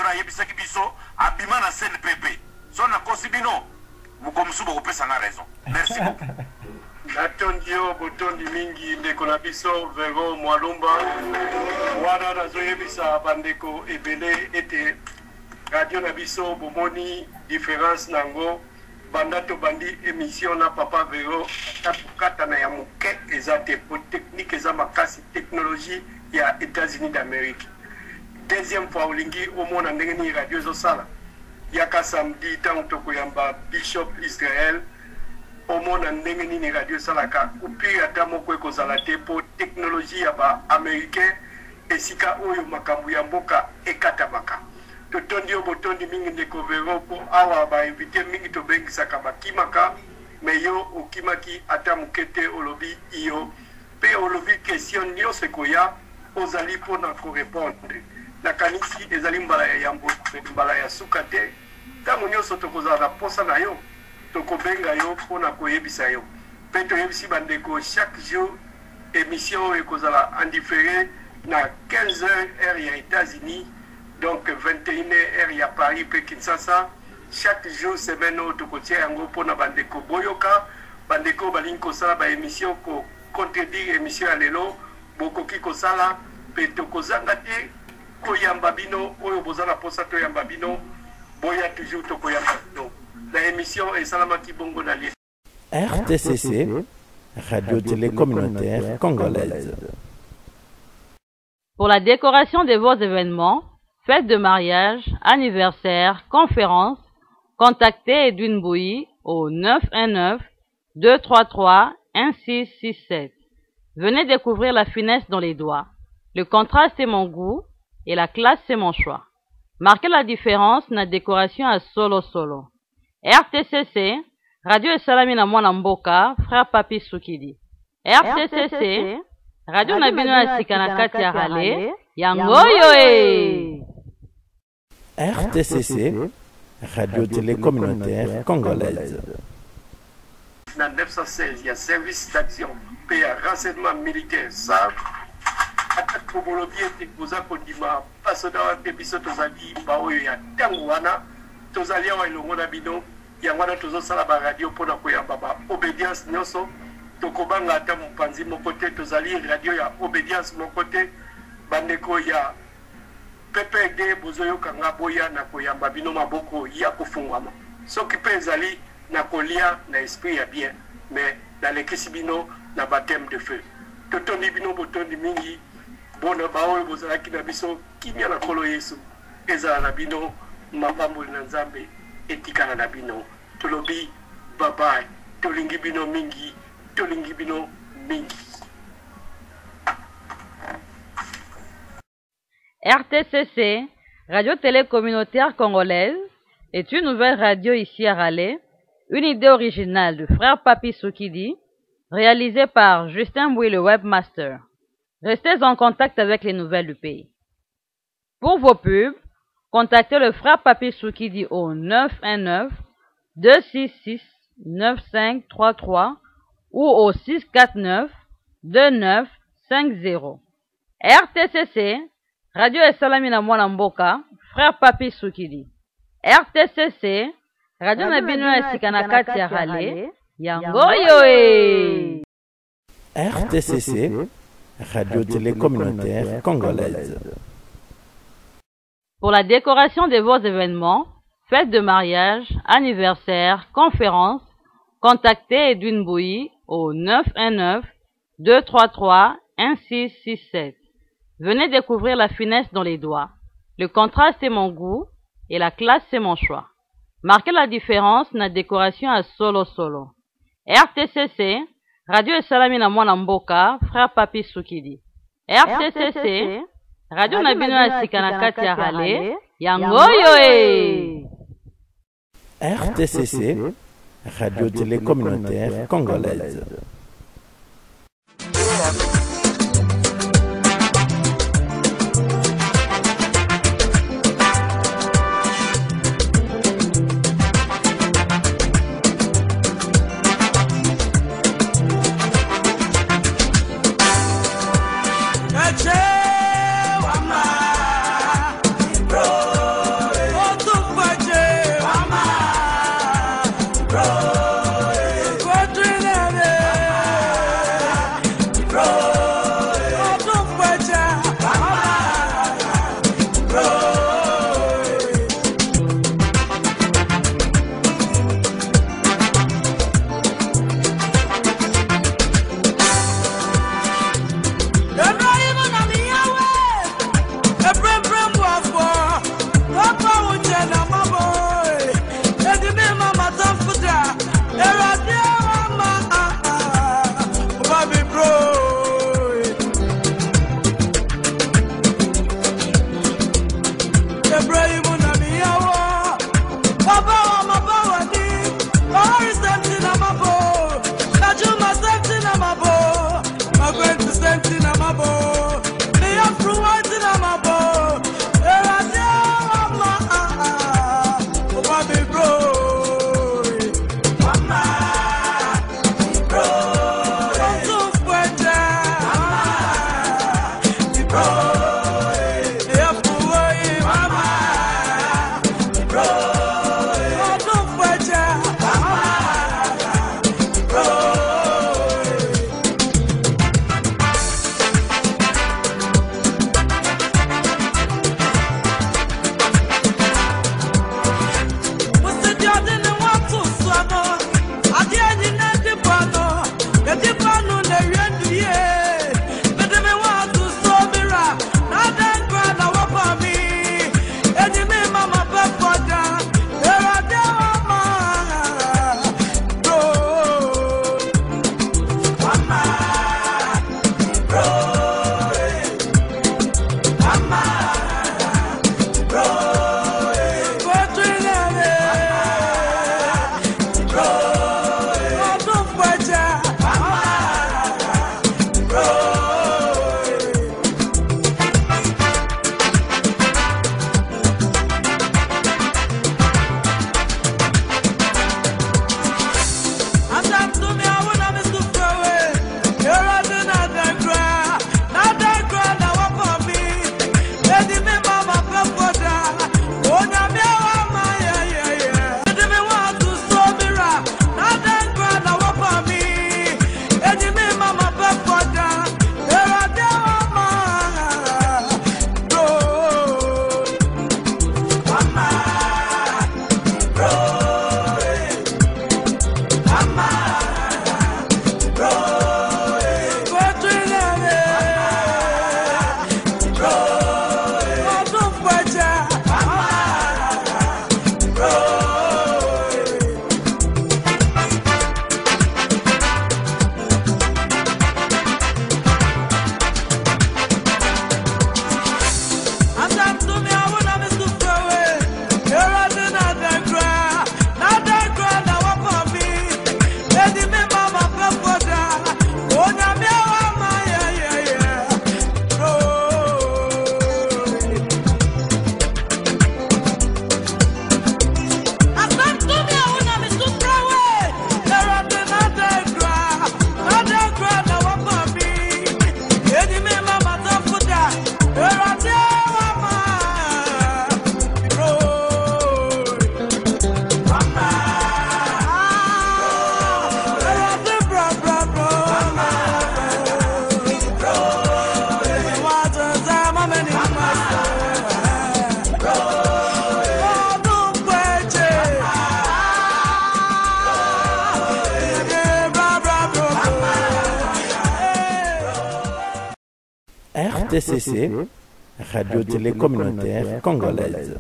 na yebisaki biso abima na CNPP so na kosibino mukomsu bokopesa na raison. Merci beaucoup. Natondio botondi mingi ndeko na biso Vero Mwalumba wana nazoyebisa bandeko ebele ete radio na biso bomoni différence nango bandato bandi émission na papa Vero kata na ya muke ezate po technique eza makasi technologie ya États-Unis d'Amérique. Deuxième fois olingi omona ndenge ni radio zo sala yaka samedi tango tokoyamba Bishop Israel omona ndenge nini radio salaka upi ata moko ekozala te po technologie ya ba américain esika oyo makambo ya mboka ekatabaka totondi obotondi mingi ndeko Vero po awa ba invité mingi tobengisaka bakimaka me yo okimaki ata mokete olobi iyo pe olobi question nyonso ekoya ozali mpona korépondre nakanisi ezali mbala ya yambo mbala ya suka te ntango nyonso tokozala na posa na yo tokobenga yo mpona koyebisa yo mpe toyebisi bandeko chaque jour émission ekozala en différé na 15h heure ya États-Unis donc 21h heure ya Paris mpe Kinshasa chaque jour semaine oyo tokotia yango mpona bandeko boyoka bandeko balingi kosala baémission kocontredire émission ya lelo bokoki kosala mpe tokozanga te koyamba bino oyo bozala posa toyamba bino boya toujours tokoyamba bino. La émission est Salamaki Bongo Nali. RTCC, Radio Télé Communautaire Congolaise. Pour la décoration de vos événements, fêtes de mariage, anniversaires, conférences, contactez Edwin Bouy au 919-233-1667. Venez découvrir la finesse dans les doigts. Le contraste c'est mon goût et la classe c'est mon choix. Marquez la différence dans la décoration à solo. RTCC, Radio Esalamina Mwana Mboka, Frère Papi Soukidi. RTCC, Radio Nabino Asikanakati Arale, Yangoyoe. RTCC, Radio Télé Communautaire Congolaise. En 916, il y a service d'action, puis renseignement militaire, ça. Attaque Kobolobi et Koza Kodima, Pasoda Tebiso Tozali, Baoyo ya Tanguana, Tozali wa Ilongona Bino, Yangwana Tozo Salaba Radio Pona Koyamba, Obédience Nyoso, Tokobanga ata Mpanzi Mokote, Tozali Radio ya Obédience Mokote, Bandeko ya PPD, Bozoyo Kanga Boya, na Koyamba Bino Maboko, ya Kofungwama. Soki pe Zali, na Kolia, na esprit ya bien, mais dans les Kisibino, na baptême de feu. Totondi Bino Botondi Mingi, bona baoyo bozalaki na biso kimia na kolo Yesu ezala na bino mapamboli na Nzambe etikala na bino tolobi bye tolingi bino mingi RTCC, Radio Télé Communautaire Congolaise, est une nouvelle radio ici à Raleigh, une idée originale de Frère Papi Soukidi, réalisée par Justin Bouy le webmaster. Restez en contact avec les nouvelles du pays. Pour vos pubs, contactez le Frère Papi Soukidi au 919-266-9533 ou au 649-2950. RTCC, Radio Esalamina Mwana Mboka, Frère Papi Soukidi. RTCC, Radio Nabino Esikanakati Arale, Yangoyoe. RTCC, Radio Télé Communautaire Congolaise. Pour la décoration de vos événements, fêtes de mariage, anniversaires, conférences, contactez Edwin Bouy au 919-233-1667. Venez découvrir la finesse dans les doigts. Le contraste c'est mon goût et la classe c'est mon choix. Marquez la différence dans la décoration à solo. RTCC, Radio Esalamina Mwana Mboka, Frère Papi Soukidi. RTCC, Radio Nabino Asikanakati Arale, Yangoyoe. RTCC, Radio Télé Communautaire Congolaise. RTCC, Radio Télé Communautaire Congolaise.